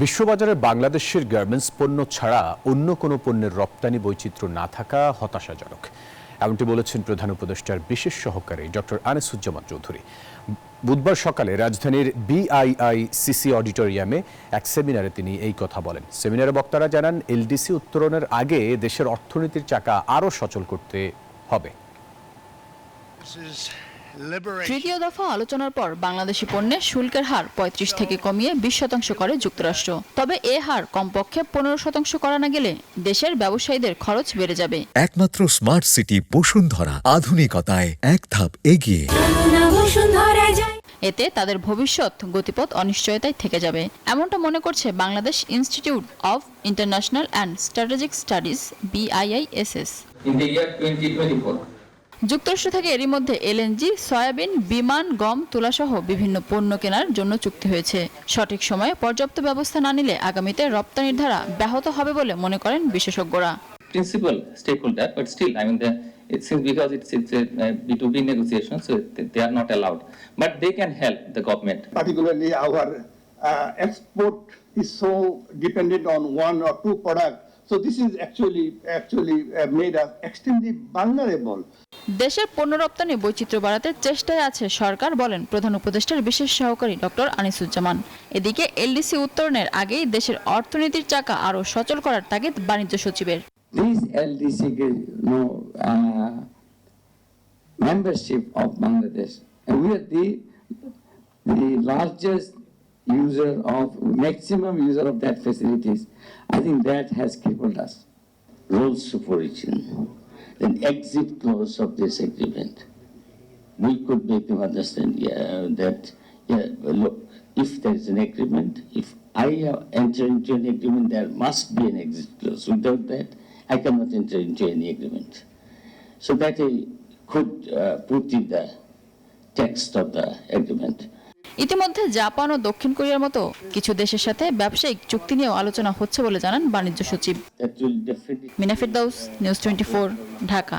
বিশ্ববাজারে বাংলাদেশের গার্মেন্টস পণ্য ছাড়া অন্য কোনো পণ্যের রপ্তানি বৈচিত্র্য না থাকা হতাশাজনক, এমনটি বলেছেন প্রধান উপদেষ্টার বিশেষ সহকারী ডক্টর আনিসুজ্জামান চৌধুরী। বুধবার সকালে রাজধানীর বিআইআইসিসি অডিটোরিয়ামে এক সেমিনারে তিনি এই কথা বলেন। সেমিনারে বক্তারা জানান, এলডিসি উত্তরণের আগে দেশের অর্থনীতির চাকা আরও সচল করতে হবে। তৃতীয় দফা আলোচনার পর বাংলাদেশি পণ্যের শুল্কের হার ৩৫ থেকে কমিয়ে ২০% করে যুক্তরাষ্ট্র। তবে এ হার কমপক্ষে ১৫% করা না গেলে দেশের ব্যবসায়ীদের খরচ বেড়ে যাবে। একমাত্র স্মার্ট সিটি বসুন্ধরা, আধুনিকতায় এক ধাপ এগিয়ে। এতে তাদের ভবিষ্যৎ গতিপথ অনিশ্চয়তায় থেকে যাবে, এমনটা মনে করছে Bangladesh institute of international and strategic studies BIISS। যুক্তরাষ্ট্র থেকে এরই মধ্যে এলএনজি, সয়াবিন, বিমান, গম, তুলাসহ বিভিন্ন পণ্য কেনার জন্য চুক্তি হয়েছে। সঠিক সময়ে পর্যাপ্ত ব্যবস্থা না নিলে আগামীতে রপ্তানির ধারা ব্যাহত হবে বলে মনে করেন বিশেষজ্ঞরা। Principal stakeholder, but still, I mean, because it's a B2B negotiation, so they are not allowed. But they can help the government. Particularly, our export is so dependent on one or two products. So this is actually made us extremely vulnerable. দেশের পণ্য রপ্তানি বৈচিত্র্য বাড়াতে চেষ্টায় আছে সরকার, বলেন প্রধান উপদেষ্টার বিশেষ সহকারী ডক্টর আনিসুজ্জামান। এদিকে এলডিসি উত্তরণের আগেই দেশের অর্থনীতির চাকা আরও সচল করার তাগিদ বাণিজ্য সচিবের। This LDC membership of Bangladesh, and we are the largest user of maximum user of that facilities. I think that has crippled us. Rules supervision, an exit clause of this agreement. We could make them understand look, if there is an agreement, if I enter into an agreement, there must be an exit clause. Without that, I cannot enter into any agreement. So that I could put in the text of the agreement. ইতিমধ্যে Japan ও দক্ষিণ কোরিয়ার মতো কিছু দেশের সাথে ব্যবসায়িক চুক্তি নিয়েও আলোচনা হচ্ছে বলে জানান বাণিজ্য সচিব। মিনা ফেরদাউস, নিউজ 24, ঢাকা।